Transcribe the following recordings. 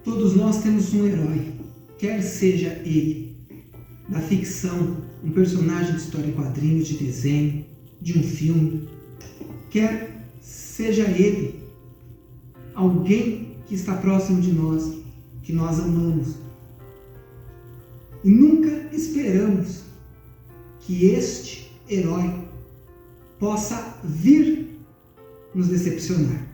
Todos nós temos um herói, quer seja ele da ficção, um personagem de história em quadrinhos, de desenho, de um filme, quer seja ele alguém que está próximo de nós, que nós amamos. E nunca esperamos que este herói possa vir nos decepcionar.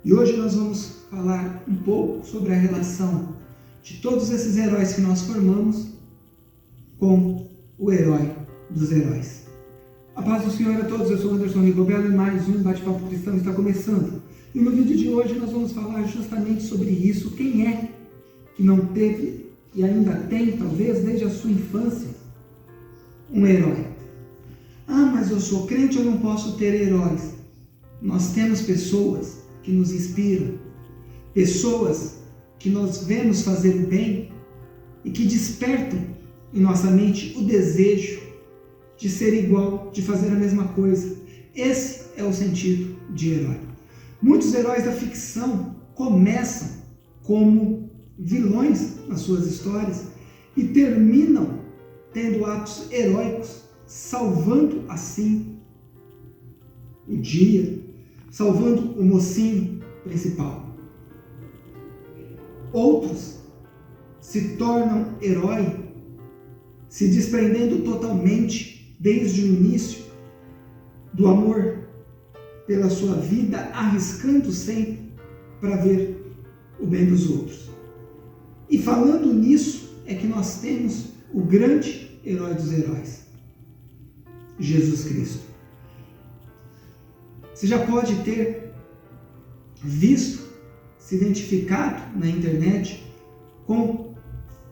E hoje nós vamos falar um pouco sobre a relação de todos esses heróis que nós formamos com o herói dos heróis. A paz do Senhor a todos, eu sou Anderson Rigobello e mais um Bate-Papo Cristão está começando. E no vídeo de hoje nós vamos falar justamente sobre isso. Quem é que não teve e ainda tem, talvez, desde a sua infância, um herói? Ah, mas eu sou crente, eu não posso ter heróis. Nós temos pessoas que nos inspiram, pessoas que nós vemos fazer o bem e que despertam em nossa mente o desejo de ser igual, de fazer a mesma coisa. Esse é o sentido de herói. Muitos heróis da ficção começam como vilões nas suas histórias e terminam tendo atos heróicos, salvando assim o dia, salvando o mocinho principal. Outros se tornam herói se desprendendo totalmente desde o início do amor pela sua vida, arriscando sempre para ver o bem dos outros. E falando nisso é que nós temos o grande herói dos heróis, Jesus Cristo. Você já pode ter visto, se identificado na internet com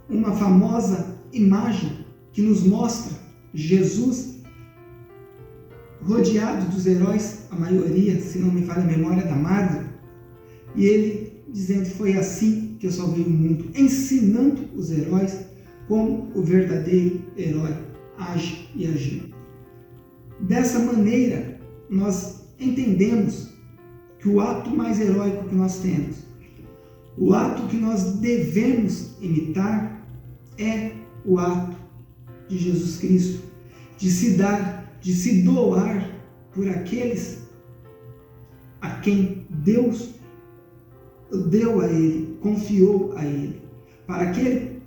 uma famosa imagem que nos mostra Jesus rodeado dos heróis, a maioria, se não me falha a memória, da Marvel, e ele dizendo: foi assim que eu salvei o mundo, ensinando os heróis como o verdadeiro herói age e agiu. Dessa maneira, nós entendemos que o ato mais heróico que nós temos, o ato que nós devemos imitar, é o ato de Jesus Cristo, de se dar, de se doar por aqueles a quem Deus deu a Ele, confiou a Ele, para aquele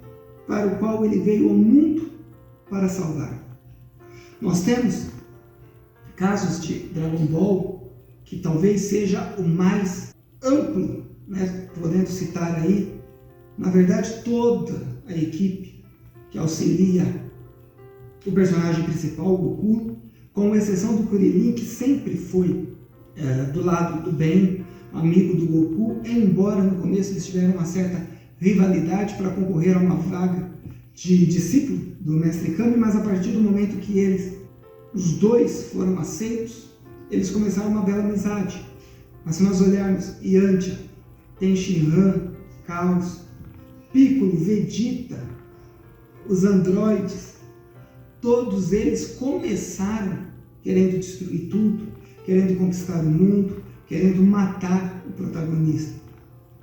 para o qual Ele veio ao mundo para salvar. Nós temos casos de Dragon Ball, que talvez seja o mais amplo, podendo citar aí, na verdade, toda a equipe que auxilia o personagem principal, o Goku, com exceção do Kuririn, que sempre foi do lado do bem, amigo do Goku, embora no começo eles tiveram uma certa rivalidade para concorrer a uma vaga de discípulo do Mestre Kami, mas a partir do momento que os dois foram aceitos, eles começaram uma bela amizade. Mas se nós olharmos Yantia, Tenshinhan, Caos, Piccolo, Vegeta, os androides, todos eles começaram querendo destruir tudo, querendo conquistar o mundo, querendo matar o protagonista.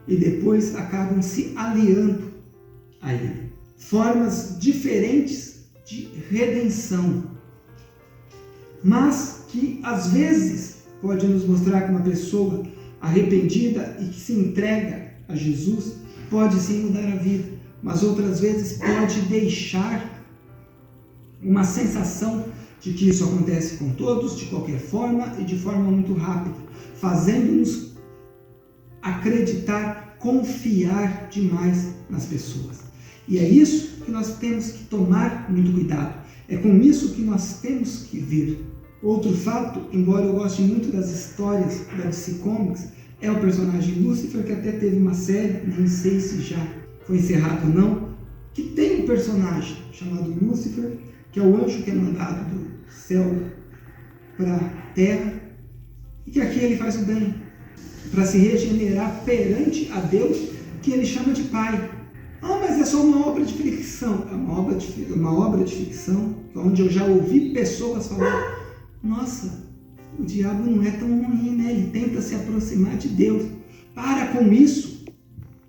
E depois acabam se aliando a ele. Formas diferentes de redenção, mas que às vezes pode nos mostrar que uma pessoa arrependida e que se entrega a Jesus pode sim mudar a vida, mas outras vezes pode deixar uma sensação de que isso acontece com todos, de qualquer forma e de forma muito rápida, fazendo-nos acreditar, confiar demais nas pessoas. E é isso que nós temos que tomar muito cuidado. É com isso que nós temos que vir. Outro fato, embora eu goste muito das histórias da DC Comics, é o personagem Lúcifer, que até teve uma série, nem sei se já foi encerrado ou não, que tem um personagem chamado Lúcifer, que é o anjo que é mandado do céu para a terra, e que aqui ele faz o bem, para se regenerar perante a Deus, que ele chama de Pai. Ah, mas é só uma obra de ficção. É uma obra de ficção, onde eu já ouvi pessoas falando: nossa, o diabo não é tão ruim, né? Ele tenta se aproximar de Deus. Para com isso.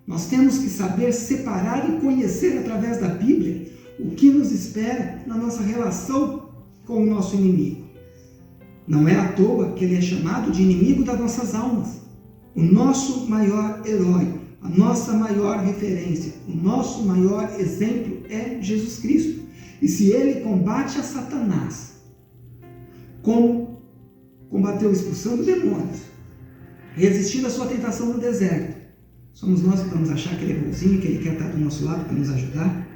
Nós temos que saber separar e conhecer através da Bíblia o que nos espera na nossa relação com o nosso inimigo. Não é à toa que ele é chamado de inimigo das nossas almas. O nosso maior herói, a nossa maior referência, o nosso maior exemplo é Jesus Cristo. E se ele combate a Satanás, como combateu expulsando demônios, resistindo à sua tentação no deserto, somos nós que vamos achar que ele é bonzinho, que ele quer estar do nosso lado para nos ajudar?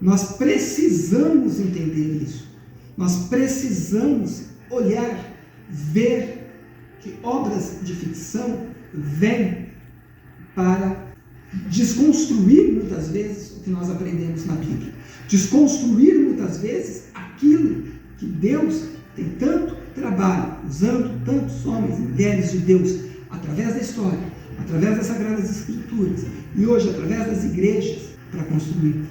Nós precisamos entender isso. Nós precisamos olhar, ver que obras de ficção vêm para desconstruir muitas vezes o que nós aprendemos na Bíblia. Desconstruir muitas vezes aquilo que Deus tem tanto trabalho, usando tantos homens e mulheres de Deus, através da história, através das Sagradas Escrituras e hoje através das igrejas, para construir.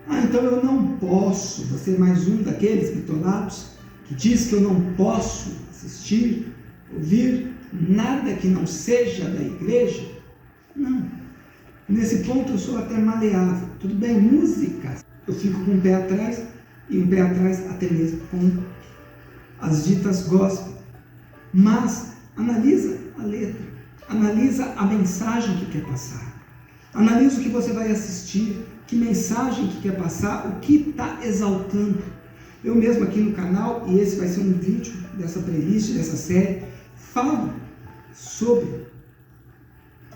Então eu não posso, vou ser mais um daqueles bitolados que diz que eu não posso assistir, ouvir nada que não seja da igreja. Não. Nesse ponto eu sou até maleável. Tudo bem, música, eu fico com um pé atrás e um pé atrás até mesmo com as ditas gospel. Mas analisa a letra, analisa a mensagem que quer passar, analisa o que você vai assistir, que mensagem que quer passar, o que está exaltando. Eu mesmo aqui no canal, e esse vai ser um vídeo dessa playlist, dessa série, falo sobre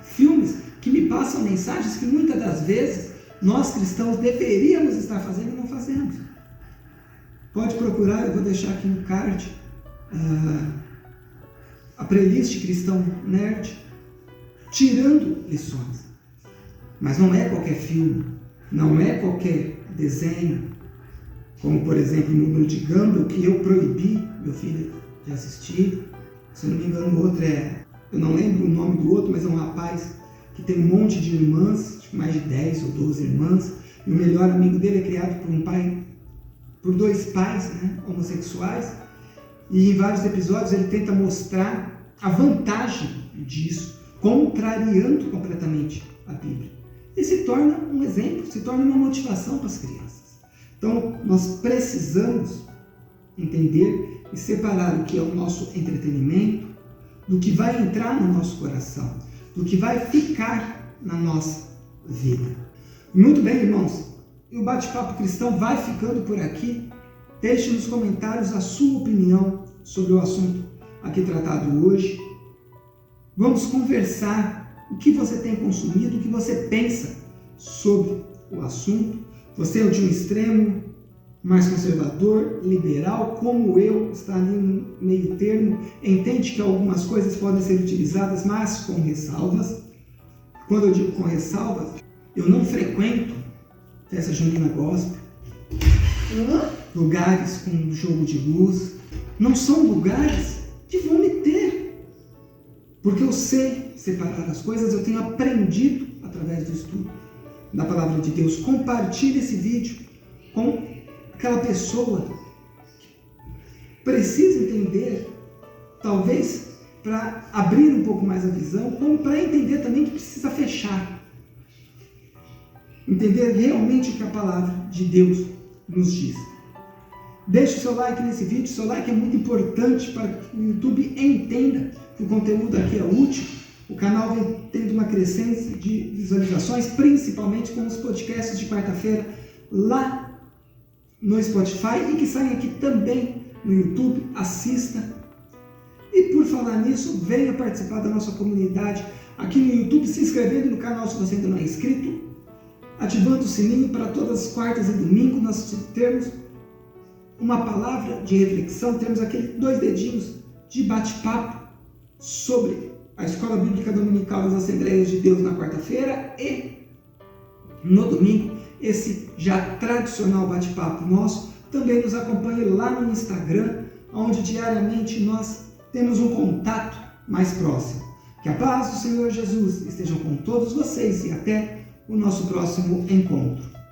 filmes que me passam mensagens que muitas das vezes nós cristãos deveríamos estar fazendo e não fazemos. Pode procurar, eu vou deixar aqui no card a playlist Cristão Nerd, tirando lições. Mas não é qualquer filme, não é qualquer desenho, como por exemplo o Mundo de Gumball, que eu proibi meu filho de assistir. Se eu não me engano, o outro eu não lembro o nome do outro, mas é um rapaz que tem um monte de irmãs, acho que mais de 10 ou 12 irmãs, e o melhor amigo dele é criado por dois pais, homossexuais, e em vários episódios ele tenta mostrar a vantagem disso, contrariando completamente a Bíblia. E se torna um exemplo, se torna uma motivação para as crianças. Então, nós precisamos entender e separar o que é o nosso entretenimento do que vai entrar no nosso coração, do que vai ficar na nossa vida. Muito bem, irmãos, e o Bate-Papo Cristão vai ficando por aqui. Deixe nos comentários a sua opinião sobre o assunto aqui tratado hoje. Vamos conversar o que você tem consumido, o que você pensa sobre o assunto. Você é de um extremo mais conservador, liberal, como eu, está ali no meio termo, entende que algumas coisas podem ser utilizadas, mas com ressalvas. Quando eu digo com ressalvas, eu não frequento festa junina gospel, lugares com jogo de luz, não são lugares que vão me ter, porque eu sei separar as coisas, eu tenho aprendido através do estudo da Palavra de Deus. Compartilhe esse vídeo com aquela pessoa que precisa entender, talvez para abrir um pouco mais a visão, como para entender também que precisa fechar. Entender realmente o que a Palavra de Deus nos diz. Deixe o seu like nesse vídeo, seu like é muito importante para que o YouTube entenda que o conteúdo aqui é útil. O canal vem tendo uma crescência de visualizações, principalmente com os podcasts de quarta-feira lá no Spotify e que saem aqui também no YouTube. Assista. E por falar nisso, venha participar da nossa comunidade aqui no YouTube, se inscrevendo no canal se você ainda não é inscrito, ativando o sininho para todas as quartas e domingos nós termos uma palavra de reflexão, temos aqueles 2 dedinhos de bate-papo sobre a Escola Bíblica Dominical das Assembleias de Deus na quarta-feira e no domingo, esse já tradicional bate-papo nosso. Também nos acompanhe lá no Instagram, onde diariamente nós temos um contato mais próximo. Que a paz do Senhor Jesus esteja com todos vocês e até o nosso próximo encontro.